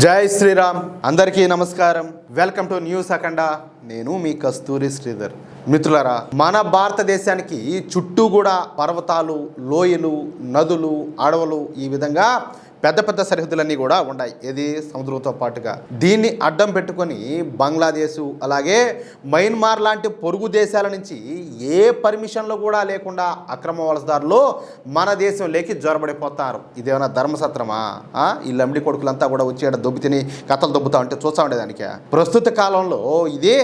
జై శ్రీరామ్. అందరికీ నమస్కారం. వెల్కమ్ టు న్యూస్ అఖండ. నేను మీ కస్తూరి శ్రీధర్. మిత్రులారా, మన భారతదేశానికి చుట్టూ కూడా పర్వతాలు, లోయలు, నదులు, అడవులు, ఈ విధంగా పెద్ద పెద్ద సరిహద్దులన్నీ కూడా ఉన్నాయి. ఇది సముద్రంతో పాటుగా దీన్ని అడ్డం పెట్టుకొని బంగ్లాదేశ్, అలాగే మయన్మార్ లాంటి పొరుగు దేశాల నుంచి ఏ పర్మిషన్లు కూడా లేకుండా అక్రమ వలసదారులు మన దేశంలోకి జొరబడిపోతారు. ఇదేమైనా ధర్మసత్రమా? ఈ లమ్డి కొడుకులంతా కూడా వచ్చి దొబ్బి తిని కథలు దొబ్బుతా ఉంటే చూస్తూ ఉండేదానికి. ప్రస్తుత కాలంలో ఇది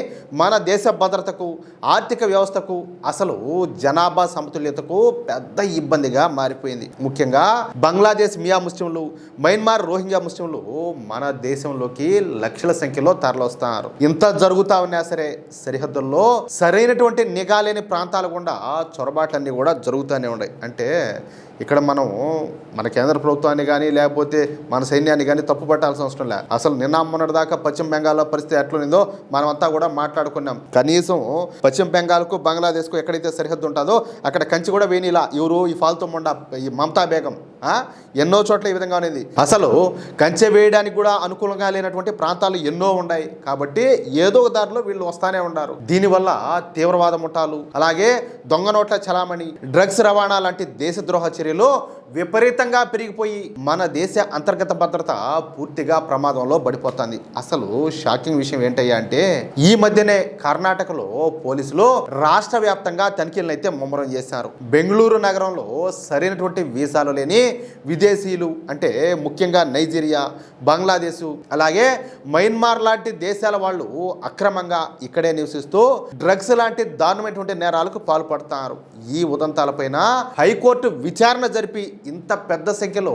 మన దేశ భద్రతకు, ఆర్థిక వ్యవస్థకు, అసలు జనాభా సమతుల్యతకు పెద్ద ఇబ్బందిగా మారిపోయింది. ముఖ్యంగా బంగ్లాదేశ్ మియా ముస్లింలు, మయన్మార్ రోహింగ్యా ముస్లింలు మన దేశంలోకి లక్షల సంఖ్యలో తరలిస్తున్నారు. ఇంత జరుగుతా ఉన్నా సరే సరిహద్దుల్లో సరైనటువంటి నిఘా లేని ప్రాంతాల గుండా చొరబాట్లన్నీ కూడా జరుగుతూనే ఉన్నాయి. అంటే ఇక్కడ మనం మన కేంద్ర ప్రభుత్వాన్ని కానీ లేకపోతే మన సైన్యాన్ని కానీ తప్పు పట్టాల్సిన అవసరం లేదు. అసలు నిన్న మొన్నటి దాకా పశ్చిమ బెంగాల్లో పరిస్థితి ఎట్లుందో మనమంతా కూడా మాట్లాడుకున్నాం. కనీసం పశ్చిమ బెంగాల్కు, బంగ్లాదేశ్కు ఎక్కడైతే సరిహద్దు ఉంటుందో అక్కడ కంచి కూడా వేనిలా ఎవరు ఈ ఫాల్తూ మొండా ఈ మమతా బేగం ఎన్నో చోట్ల ఈ విధంగా అనేది. అసలు కంచె వేయడానికి కూడా అనుకూలంగా లేనటువంటి ప్రాంతాలు ఎన్నో ఉన్నాయి. కాబట్టి ఏదో దారిలో వీళ్ళు వస్తానే ఉన్నారు. దీనివల్ల తీవ్రవాద ముఠాలు, అలాగే దొంగ నోట్ల చలామణి, డ్రగ్స్ రవాణా లాంటి దేశద్రోహ చర్యలు విపరీతంగా పెరిగిపోయి మన దేశ అంతర్గత భద్రత పూర్తిగా ప్రమాదంలో పడిపోతుంది. అసలు షాకింగ్ విషయం ఏంటయ్యా అంటే, ఈ మధ్యనే కర్ణాటకలో పోలీసులు రాష్ట్ర వ్యాప్తంగా తనిఖీలను అయితే ముమ్మరం చేశారు. బెంగళూరు నగరంలో సరైనటువంటి వీసాలు లేని విదేశీయులు, అంటే ముఖ్యంగా నైజీరియా, బంగ్లాదేశ్, అలాగే మయన్మార్ లాంటి దేశాల వాళ్ళు అక్రమంగా ఇక్కడే నివసిస్తూ డ్రగ్స్ లాంటి దారుణమైనటువంటి నేరాలకు పాల్పడుతున్నారు. ఈ ఉదంతాలపైన హైకోర్టు విచారణ జరిపి ఇంత పెద్ద సంఖ్యలో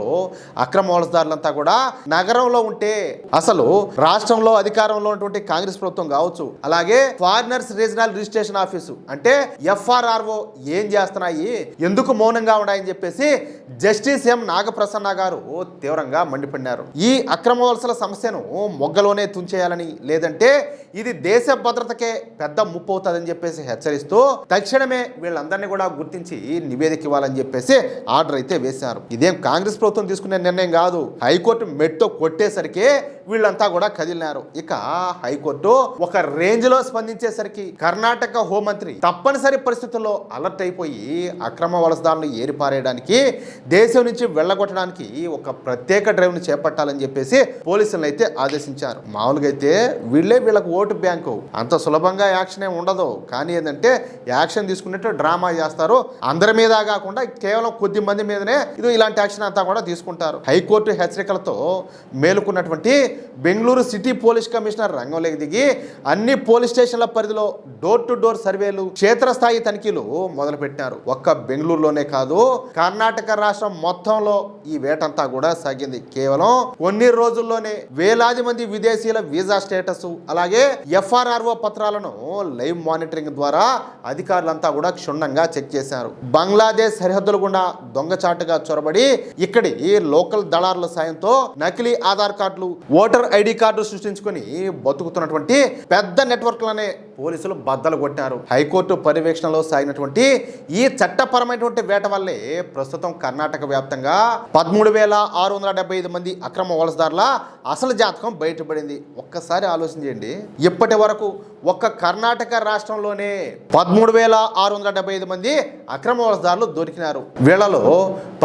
అక్రమ వలసదారులంతా కూడా నగరంలో ఉంటే అసలు రాష్ట్రంలో అధికారంలో ఉన్నటువంటి కాంగ్రెస్ ప్రభుత్వం కావచ్చు, అలాగే ఫారినర్స్ రీజనల్ రిజిస్ట్రేషన్ ఆఫీసు అంటే FRRO ఏం చేస్తున్నాయి, ఎందుకు మౌనంగా ఉన్నాయని చెప్పేసి జస్టిస్ ఎం నాగప్రసన్న గారు తీవ్రంగా మండిపడినారు. ఈ అక్రమ వలసల సమస్యను మొగ్గలోనే తుంచేయాలని, లేదంటే ఇది దేశ భద్రతకే పెద్ద ముప్పు అవుతుందని చెప్పేసి హెచ్చరిస్తూ తక్షణమే వీళ్ళందరినీ కూడా గుర్తించి నివేదిక ఇవ్వాలని చెప్పేసి ఆర్డర్ అయితే వేశారు. ఇదేం కాంగ్రెస్ ప్రభుత్వం తీసుకునే నిర్ణయం కాదు. హైకోర్టు మెట్తో కొట్టేసరికి వీళ్ళంతా కూడా కదిలినారు. ఇక హైకోర్టు ఒక రేంజ్ లో స్పందించేసరికి కర్ణాటక హోంమంత్రి తప్పనిసరి పరిస్థితుల్లో అలర్ట్ అయిపోయి అక్రమ వలసదారులను ఏరిపారేయడానికి, దేశం నుంచి వెళ్ళగొట్టడానికి ఒక ప్రత్యేక డ్రైవ్ ను చేపట్టాలని చెప్పేసి పోలీసులను అయితే ఆదేశించారు. మామూలుగా అయితే వీళ్ళకు ఓటు బ్యాంకు, అంత సులభంగా యాక్షన్ ఏమి ఉండదు. కానీ ఏంటంటే యాక్షన్ తీసుకున్నట్టు డ్రామా చేస్తారు. అందరి మీద కాకుండా కేవలం కొద్ది మంది మీదనే ఇలాంటి యాక్షన్ అంతా కూడా తీసుకుంటారు. హైకోర్టు హెచ్చరికలతో మేలుకున్నటువంటి బెంగళూరు సిటీ పోలీస్ కమిషనర్ రంగంలోకి దిగి అన్ని పోలీస్ స్టేషన్ల పరిధిలో డోర్ టు డోర్ సర్వేలు, క్షేత్రస్థాయి తనిఖీలు మొదలుపెట్టినారు. ఒక్క బెంగళూరులోనే కాదు, కర్ణాటక రాష్ట్రం మొత్తంలో ఈ వేటంతా కూడా సాగింది. కేవలం కొన్ని రోజుల్లోనే వేలాది మంది విదేశీయుల వీసా స్టేటస్, అలాగే FRRO పత్రాలను లైవ్ మానిటరింగ్ ద్వారా అధికారులంతా కూడా క్షుణ్ణంగా చెక్ చేశారు. బంగ్లాదేశ్ సరిహద్దుల గుండా దొంగచాటుగా చొరబడి ఇక్కడి లోకల్ దళారుల సాయంతో నకిలీ ఆధార్ కార్డులు, ఓటర్ ID కార్డు సృష్టించుకుని బతుకుతున్నటువంటి పెద్ద నెట్వర్క్లనే పోలీసులు బద్దలు కొట్టారు. హైకోర్టు పర్యవేక్షణలో సాగినటువంటి ఈ చట్టపరమైనటువంటి వేట వల్లే ప్రస్తుతం కర్ణాటక వ్యాప్తంగా 13,675 మంది అక్రమ వలసదారుల అసలు జాతకం బయటపడింది. ఒక్కసారి ఆలోచన చేయండి. ఇప్పటి వరకు ఒక్క కర్ణాటక రాష్ట్రంలోనే 13,675 మంది అక్రమ వలసదారులు దొరికినారు. వీళ్లలో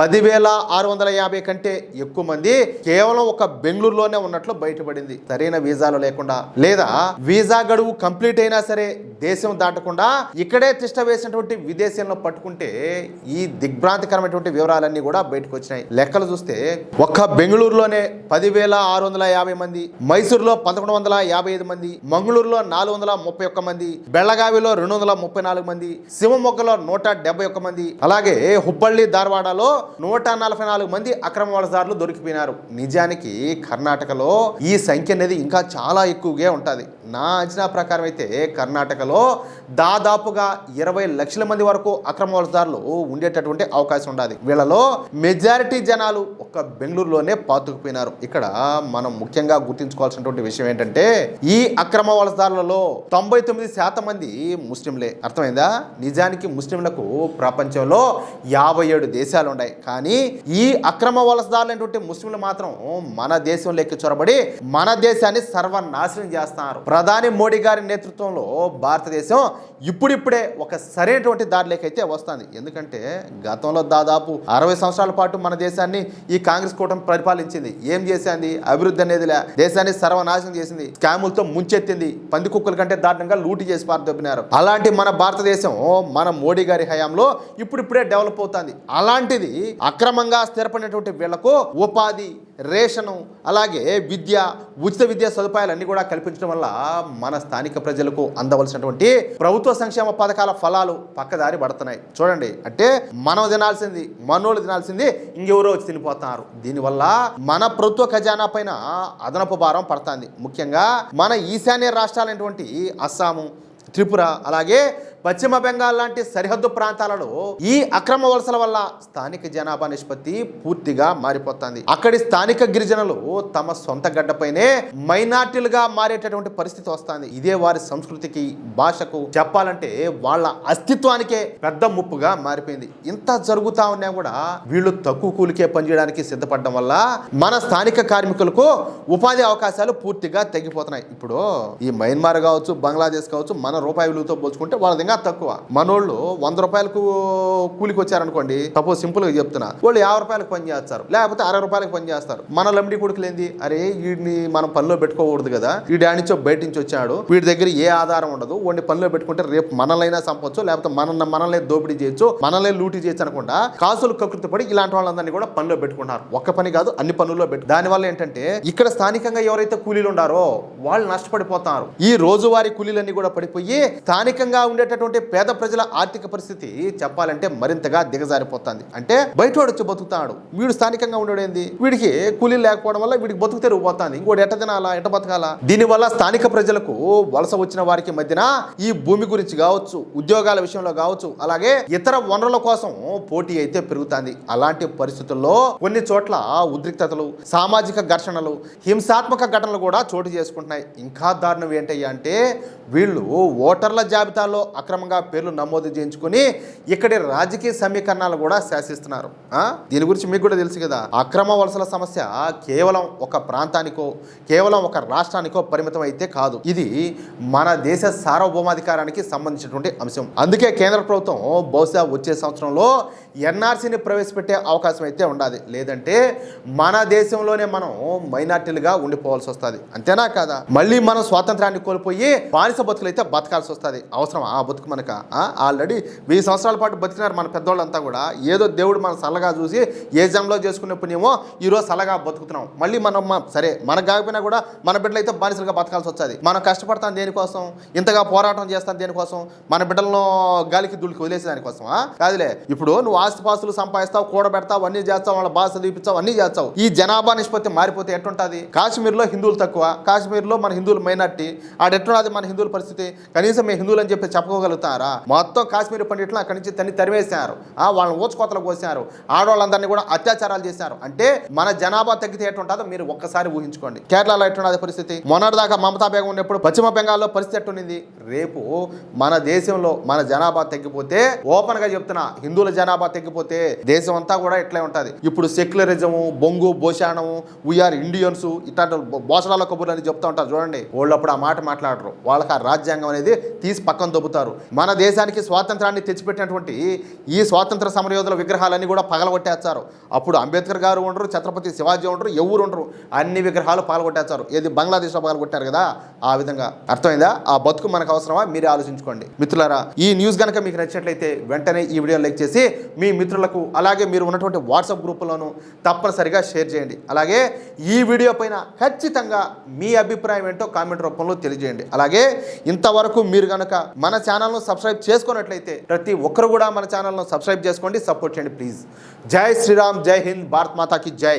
10,650 కంటే ఎక్కువ మంది కేవలం ఒక బెంగళూరులోనే ఉన్నట్లు బయటపడింది. సరైన వీసాలు లేకుండా, లేదా వీసా గడువు కంప్లీట్ అయినా సరే దేశం దాటకుండా ఇక్కడే తిష్ట వేసినటువంటి విదేశీయులను పట్టుకుంటే ఈ దిగ్భ్రాంతికరమైనటువంటి వివరాలన్నీ కూడా బయటకు వచ్చినాయి. లెక్కలు చూస్తే ఒక్క బెంగళూరులోనే 10,650 మంది, మైసూరులో 1,155 మంది, మంగళూరులో 431 మంది, బెళగావిలో 234 మంది, శివమొగ్గలో 171 మంది, అలాగే హుబ్బಳ್ಳಿ ధార్వాడలో 144 మంది అక్రమ వలసదారులు దొరికిపోయినారు. నిజానికి కర్ణాటకలో ఈ సంఖ్య అనేది ఇంకా చాలా ఎక్కువగా ఉంటుంది. నా అంచనా ప్రకారం అయితే కర్ణాటకలో దాదాపుగా 20 లక్షల మంది వరకు అక్రమ వలసదారులు ఉండేటటువంటి అవకాశం ఉండాలి. వీళ్ళలో మెజారిటీ జనాలు ఒక్క బెంగళూరులోనే పాతుకుపోయినారు. ఇక్కడ మనం ముఖ్యంగా గుర్తించుకోవాల్సినటువంటి విషయం ఏంటంటే ఈ అక్రమ వలసదారులలో 99% మంది ముస్లింలే. అర్థమైందా? నిజానికి ముస్లింలకు ప్రపంచంలో 57 దేశాలు ఉన్నాయి. కానీ ఈ అక్రమ వలసదారులైనటువంటి ముస్లింలు మాత్రం మన దేశంలోకి చొరబడి మన దేశాన్ని సర్వనాశనం చేస్తున్నారు. ప్రధాని మోడీ గారి నేతృత్వంలో భారతదేశం ఇప్పుడిప్పుడే ఒక సరైనటువంటి దారిలోకి అయితే వస్తుంది. ఎందుకంటే గతంలో దాదాపు 60 సంవత్సరాల పాటు మన దేశాన్ని ఈ కాంగ్రెస్ కూటమి పరిపాలించింది. ఏం చేసింది? అభివృద్ధి అనేది దేశాన్ని సర్వనాశనం చేసింది, స్కాములతో ముంచెత్తింది, పంది కుక్కల కంటే దారుణంగా లూటి చేసి పారదొబ్బినారు. అలాంటి మన భారతదేశం మన మోడీ గారి హయాంలో ఇప్పుడిప్పుడే డెవలప్ అవుతుంది. అలాంటిది అక్రమంగా స్థిరపడినటువంటి వీళ్లకు ఉపాధి, రేషను, అలాగే విద్య, ఉచిత విద్యా సదుపాయాలన్నీ కూడా కల్పించడం వల్ల మన స్థానిక ప్రజలకు అందవలసినటువంటి ప్రభుత్వ సంక్షేమ పథకాల ఫలాలు పక్కదారి పడుతున్నాయి. చూడండి, అంటే మనం తినాల్సింది, మనోళ్ళు తినాల్సింది ఇంకెవరో వచ్చి తినిపోతున్నారు. దీనివల్ల మన ప్రభుత్వ ఖజానా పైన అదనపు భారం పడుతుంది. ముఖ్యంగా మన ఈశాన్య రాష్ట్రాలైనటువంటి అస్సాము, త్రిపుర, అలాగే పశ్చిమ బెంగాల్ లాంటి సరిహద్దు ప్రాంతాలలో ఈ అక్రమ వలసల వల్ల స్థానిక జనాభా నిష్పత్తి పూర్తిగా మారిపోతుంది. అక్కడి స్థానిక గిరిజనులు తమ సొంత గడ్డపైనే మైనార్టీలుగా మారేటటువంటి పరిస్థితి వస్తుంది. ఇదే వారి సంస్కృతికి, భాషకు, చెప్పాలంటే వాళ్ళ అస్తిత్వానికే పెద్ద ముప్పుగా మారిపోయింది. ఇంత జరుగుతా ఉన్నా కూడా వీళ్ళు తక్కువ కూలికే పనిచేయడానికి సిద్ధపడడం వల్ల మన స్థానిక కార్మికులకు ఉపాధి అవకాశాలు పూర్తిగా తగ్గిపోతున్నాయి. ఇప్పుడు ఈ మయన్మార్ కావచ్చు, బంగ్లాదేశ్ కావచ్చు, మన రూపాయి విలువతో పోల్చుకుంటే వాళ్ళ తక్కువ. మనోళ్ళు 100 రూపాయలకు కూలికి వచ్చారనుకోండి, సపోజ్ సింపుల్ గా చెప్తున్నా, వాళ్ళు 50 రూపాయలకు పని చేస్తారు, లేకపోతే 60 రూపాయలకు పని చేస్తారు. మన లంబడి కొడుకులేంది, అరే వీడిని మనం పనిలో పెట్టుకోకూడదు కదా, వీడి ఆడించో బయట నుంచి వచ్చాడు, వీడి దగ్గర ఏ ఆధారం ఉండదు, వాడిని పనిలో పెట్టుకుంటే రేపు మనల్నైనా చంపొచ్చు, లేకపోతే మనల్ని దోపిడీ చేయొచ్చు, మనల్ని లూటీ చేయొచ్చు అనకుండా కాసులు కకృతి పడి ఇలాంటి వాళ్ళందరినీ కూడా పనిలో పెట్టుకుంటారు. ఒక్క పని కాదు, అన్ని పనుల్లో పెట్టు. దానివల్ల ఏంటంటే ఇక్కడ స్థానికంగా ఎవరైతే కూలీలు ఉండారో వాళ్ళు నష్టపడిపోతారు. ఈ రోజువారీ కూలీలన్నీ కూడా పడిపోయి స్థానికంగా ఉండేటటువంటి పేద ప్రజల ఆర్థిక పరిస్థితి చెప్పాలంటే మరింతగా దిగజారిపోతుంది. అంటే బయటవాడు వచ్చి బతుకుతాడు, వీడు స్థానికంగా ఉండేది, వీడికి కూలీలు లేకపోవడం వల్ల వీడికి బతుకు తెరిగిపోతుంది. ఇంకోటి ఎట్ట తినాలా, ఎట్ట బతకాలా? దీనివల్ల స్థానిక ప్రజలకు, వలస వచ్చిన వారికి మధ్యన ఈ భూమి గురించి కావచ్చు, ఉద్యోగాల విషయంలో కావచ్చు, అలాగే ఇతర వనరుల కోసం పోటీ అయితే పెరుగుతుంది. అలాంటి పరిస్థితుల్లో కొన్ని చోట్ల ఉద్రిక్తతలు, సామాజిక ఘర్షణలు, హింసాత్మక ఘటనలు కూడా చోటు చేసుకుంటున్నాయి. ఇంకా దారుణం ఏంటయ్యా అంటే వీళ్ళు ఓటర్ల జాబితాలో అక్రమంగా పేర్లు నమోదు చేయించుకుని ఇక్కడి రాజకీయ సమీకరణాలు కూడా శాసిస్తున్నారు. దీని గురించి మీకు కూడా తెలుసు కదా. అక్రమ వలసల సమస్య కేవలం ఒక ప్రాంతానికో, కేవలం ఒక రాష్ట్రానికో పరిమితం అయితే కాదు. ఇది మన దేశ సార్వభౌమాధికారానికి సంబంధించినటువంటి అంశం. అందుకే కేంద్ర ప్రభుత్వం బహుశా వచ్చే సంవత్సరంలో ఎన్ఆర్సీని ప్రవేశపెట్టే అవకాశం అయితే ఉండాలి. లేదంటే మన దేశంలోనే మనం మైనార్టీలుగా ఉండిపోవాల్సి వస్తుంది. అంతేనా కాదా? మళ్ళీ మనం స్వాతంత్రాన్ని కోల్పోయి బానిస బతుకులు అయితే బతకాల్సి వస్తుంది. అవసరం ఆ బతుకు మనక? ఆల్రెడీ 1000 సంవత్సరాల పాటు బతికినారు మన పెద్దోళ్ళంతా కూడా. ఏదో దేవుడు మన సల్లగా చూసి ఏ జంలో చేసుకునే పుణ్యమో ఈరోజు సల్లగా బతుకుతున్నాం. మళ్ళీ మనం సరే మనకు కాకపోయినా కూడా మన బిడ్డలు అయితే బానిసలుగా బతకాల్సి వస్తుంది. మనం కష్టపడతాం దేనికోసం? ఇంతగా పోరాటం చేస్తాం దేనికోసం? మన బిడ్డలను గాలికి దులికి వదిలేసే దానికోసం కాదులే. ఇప్పుడు నువ్వు ఆస్తిపాస్తులు సంపాదిస్తావు, కూడబెడతావు, అన్నీ చేస్తావు, వాళ్ళ భాష చూపించావు, అన్నీ చేస్తావు. ఈ జనాభా నిష్పత్తి మారిపోతే ఎట్టుంటుంది? కాశ్మీర్లో హిందువులు తక్కువ, కాశ్మీర్లో మన హిందువులు మైనార్టీ, ఆడెట్టున్నది మన హిందువుల పరిస్థితి? కనీసం మేము హిందువులు అని చెప్పి చెప్పుకోగలుగుతారా? మొత్తం కాశ్మీర్ పండిట్లు అక్కడి నుంచి తరిమేశారు, వాళ్ళని ఊచకోతలు కోసారు, ఆడవాళ్ళందరినీ కూడా అత్యాచారాలు చేశారు. అంటే మన జనాభా తగ్గితే ఎట్టుంటుందో మీరు ఒక్కసారి ఊహించుకోండి. కేరళలో ఎట్టున్నది పరిస్థితి? మొన్నటిదాకా మమతా బేగం ఉన్నప్పుడు పశ్చిమ బెంగాల్లో పరిస్థితి ఎట్టుండింది? రేపు మన దేశంలో మన జనాభా తగ్గిపోతే, ఓపెన్ గా చెప్తున్నా, హిందువుల జనాభా తగ్గిపోతే దేశం అంతా కూడా ఇట్లే ఉంటుంది. ఇప్పుడు సెక్యులరిజము, బొంగు భోషాణము, వీఆర్ ఇండియన్స్, ఇట్లాంటి భోషణాల కబుర్లు అని చెప్తా ఉంటారు చూడండి. వాళ్ళు అప్పుడు ఆ మాట మాట్లాడరు. వాళ్ళకి ఆ రాజ్యాంగం అనేది తీసి పక్కన దొబ్బుతారు. మన దేశానికి స్వాతంత్రాన్ని తెచ్చిపెట్టినటువంటి ఈ స్వాతంత్ర సమరయోధుల విగ్రహాలన్నీ కూడా పగలగొట్టేస్తారు. అప్పుడు అంబేద్కర్ గారు ఉండరు, ఛత్రపతి శివాజీ ఉండరు, ఎవరు ఉండరు, అన్ని విగ్రహాలు పగలగొట్టేస్తారు. ఏది బంగ్లాదేశ్లో పగలగొట్టారు కదా, ఆ విధంగా. అర్థమైందా? ఆ బతుకు మనకు అవసరమా? మీరే ఆలోచించుకోండి. మిత్రులారా, ఈ న్యూస్ కనుక మీకు నచ్చినట్లయితే వెంటనే ఈ వీడియో లైక్ చేసి మీ మిత్రులకు, అలాగే మీరు ఉన్నటువంటి వాట్సాప్ గ్రూపుల్లోనూ తప్పనిసరిగా షేర్ చేయండి. అలాగే ఈ వీడియో పైన ఖచ్చితంగా మీ అభిప్రాయం ఏంటో కామెంట్ రూపంలో తెలియజేయండి. అలాగే ఇంతవరకు మీరు కనుక మన ఛానల్ను సబ్స్క్రైబ్ చేసుకున్నట్లయితే ప్రతి ఒక్కరు కూడా మన ఛానల్ను సబ్స్క్రైబ్ చేసుకోండి, సపోర్ట్ చేయండి ప్లీజ్. జై శ్రీరామ్, జై హింద్, భారత్ మాతాకి జై.